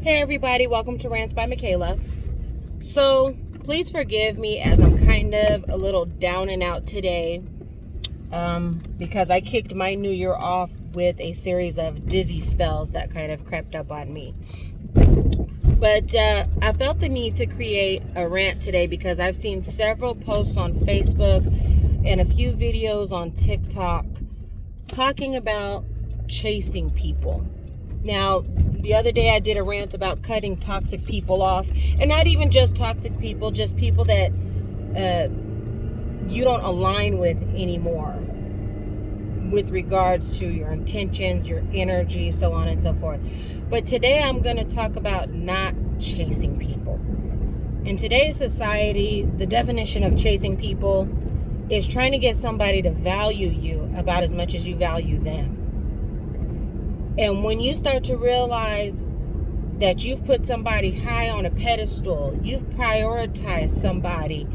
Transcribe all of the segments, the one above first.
Hey everybody, welcome to Rants by Michaela. So please forgive me as I'm kind of a little down and out today because I kicked my new year off with a series of dizzy spells that kind of crept up on me. But I felt the need to create a rant today because I've seen several posts on Facebook and a few videos on TikTok talking about chasing people. Now, the other day I did a rant about cutting toxic people off, and not even just toxic people, just people that you don't align with anymore with regards to your intentions, your energy, so on and so forth. But today I'm going to talk about not chasing people. In today's society, the definition of chasing people is trying to get somebody to value you about as much as you value them. And when you start to realize that you've put somebody high on a pedestal, you've prioritized somebody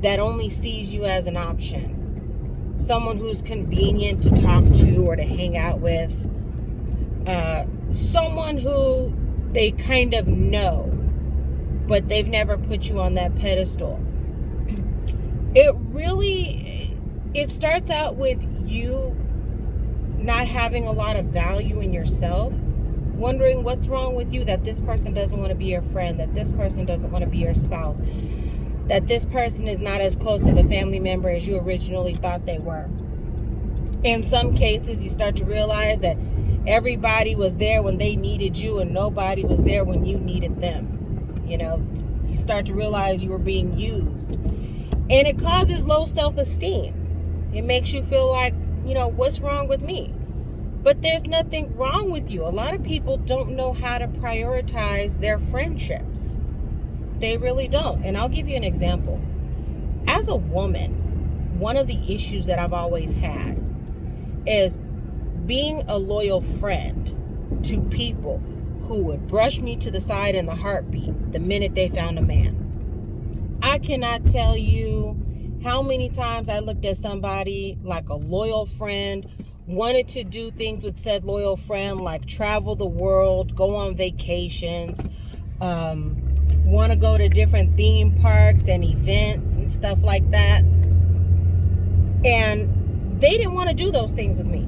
that only sees you as an option, someone who's convenient to talk to or to hang out with, someone who they kind of know, but they've never put you on that pedestal. It starts out with you not having a lot of value in yourself, wondering what's wrong with you that this person doesn't want to be your friend, that this person doesn't want to be your spouse, that this person is not as close of a family member as you originally thought they were. In some cases, you start to realize that everybody was there when they needed you and nobody was there when you needed them. You start to realize you were being used. And it causes low self-esteem. It makes you feel like, what's wrong with me? But there's nothing wrong with you. A lot of people don't know how to prioritize their friendships. They really don't. And I'll give you an example. As a woman, one of the issues that I've always had is being a loyal friend to people who would brush me to the side in the heartbeat the minute they found a man. I cannot tell you how many times I looked at somebody like a loyal friend, wanted to do things with said loyal friend, like travel the world, go on vacations, want to go to different theme parks and events and stuff like that. And they didn't want to do those things with me.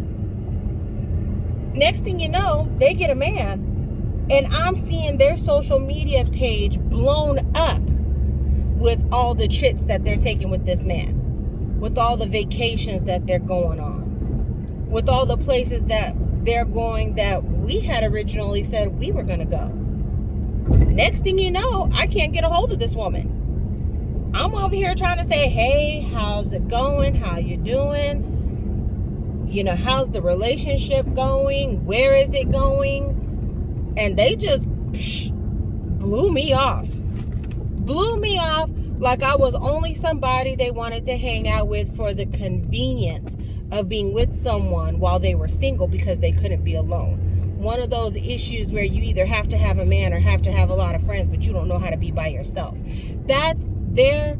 Next thing you know, they get a man, and I'm seeing their social media page blown up with all the trips that they're taking with this man, with all the vacations that they're going on, with all the places that they're going that we had originally said we were going to go. Next thing you know, I can't get a hold of this woman. I'm over here trying to say, hey, how's it going? How you doing? How's the relationship going? Where is it going? And they just blew me off like I was only somebody they wanted to hang out with for the convenience of being with someone while they were single because they couldn't be alone. One of those issues where you either have to have a man or have to have a lot of friends, but you don't know how to be by yourself. That's their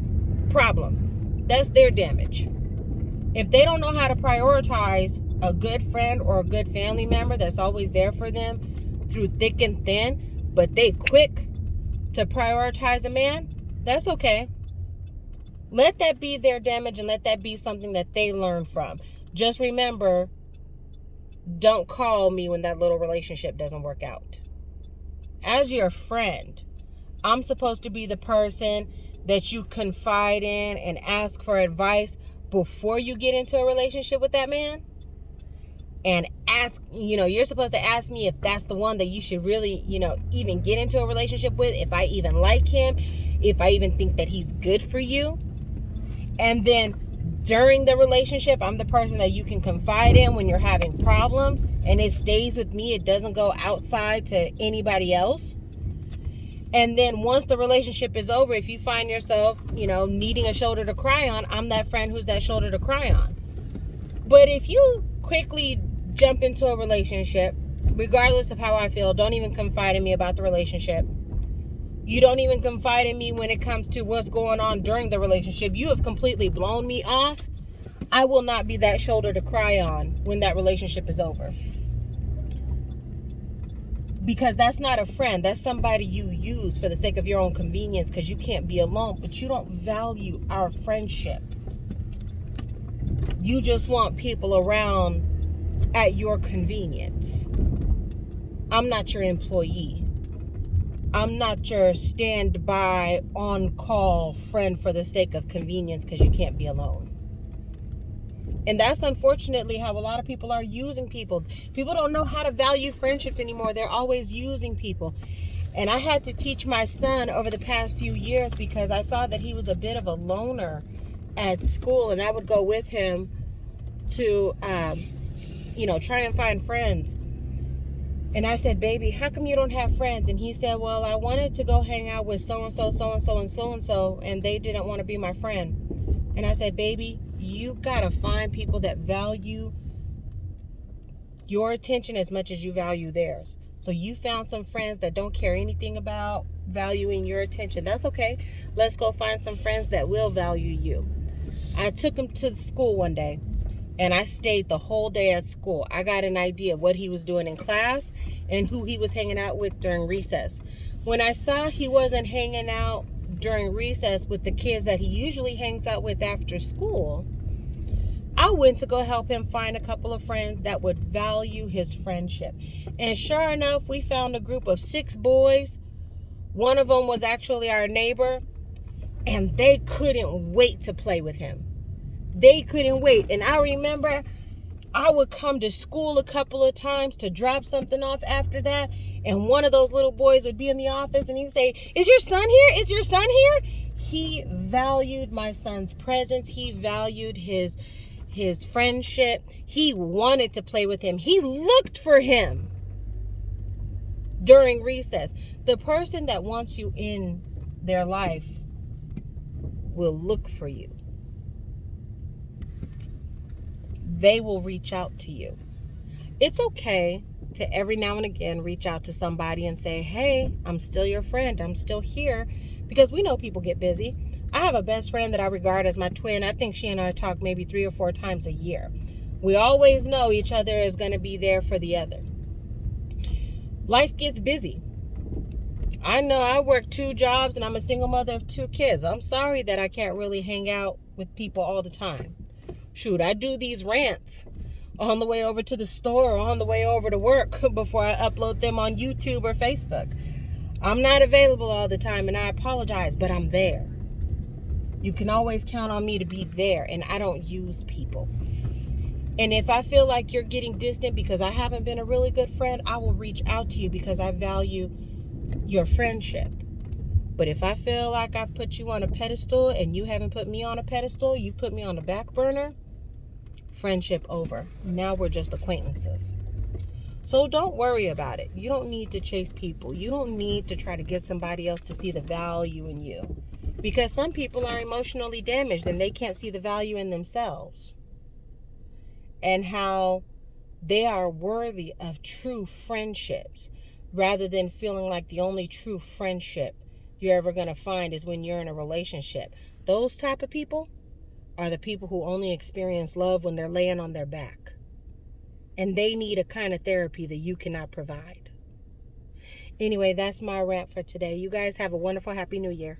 problem. That's their damage. If they don't know how to prioritize a good friend or a good family member that's always there for them through thick and thin, but they quick to prioritize a man, that's okay. Let that be their damage and let that be something that they learn from. Just remember, don't call me when that little relationship doesn't work out. As your friend, I'm supposed to be the person that you confide in and ask for advice before you get into a relationship with that man. And you're supposed to ask me if that's the one that you should really, even get into a relationship with, if I even like him, if I even think that he's good for you. And then during the relationship, I'm the person that you can confide in when you're having problems, and it stays with me. It doesn't go outside to anybody else. And then once the relationship is over, if you find yourself, needing a shoulder to cry on, I'm that friend who's that shoulder to cry on. But if you quickly jump into a relationship, regardless of how I feel, don't even confide in me about the relationship. You don't even confide in me when it comes to what's going on during the relationship. You have completely blown me off. I will not be that shoulder to cry on when that relationship is over. Because that's not a friend. That's somebody you use for the sake of your own convenience because you can't be alone, but you don't value our friendship. You just want people around at your convenience. I'm not your employee. I'm not your standby, on-call friend for the sake of convenience because you can't be alone. And that's unfortunately how a lot of people are using people. People don't know how to value friendships anymore. They're always using people. And I had to teach my son over the past few years because I saw that he was a bit of a loner at school. And I would go with him to, try and find friends. And I said, baby, how come you don't have friends? And he said, well, I wanted to go hang out with so-and-so, so-and-so, and so-and-so, and they didn't want to be my friend. And I said, baby, you got to find people that value your attention as much as you value theirs. So you found some friends that don't care anything about valuing your attention. That's okay. Let's go find some friends that will value you. I took him to school one day. And I stayed the whole day at school. I got an idea of what he was doing in class and who he was hanging out with during recess. When I saw he wasn't hanging out during recess with the kids that he usually hangs out with after school, I went to go help him find a couple of friends that would value his friendship. And sure enough, we found a group of 6 boys. One of them was actually our neighbor, and they couldn't wait to play with him. They couldn't wait. And I remember I would come to school a couple of times to drop something off after that. And one of those little boys would be in the office and he'd say, is your son here? Is your son here? He valued my son's presence. He valued his friendship. He wanted to play with him. He looked for him during recess. The person that wants you in their life will look for you. They will reach out to you. It's okay to every now and again reach out to somebody and say, hey, I'm still your friend. I'm still here, because we know people get busy. I have a best friend that I regard as my twin. I think she and I talk maybe 3 or 4 times a year. We always know each other is going to be there for the other. Life gets busy. I know I work 2 jobs and I'm a single mother of 2 kids. I'm sorry that I can't really hang out with people all the time. Shoot, I do these rants on the way over to the store or on the way over to work before I upload them on YouTube or Facebook. I'm not available all the time, and I apologize, but I'm there. You can always count on me to be there, and I don't use people. And if I feel like you're getting distant because I haven't been a really good friend, I will reach out to you because I value your friendship. But if I feel like I've put you on a pedestal and you haven't put me on a pedestal, you've put me on the back burner, friendship over. Now we're just acquaintances. So don't worry about it. You don't need to chase people. You don't need to try to get somebody else to see the value in you. Because some people are emotionally damaged and they can't see the value in themselves. And how they are worthy of true friendships, rather than feeling like the only true friendship you're ever going to find is when you're in a relationship. Those type of people are the people who only experience love when they're laying on their back. And they need a kind of therapy that you cannot provide. Anyway, that's my rant for today. You guys have a wonderful, happy new year.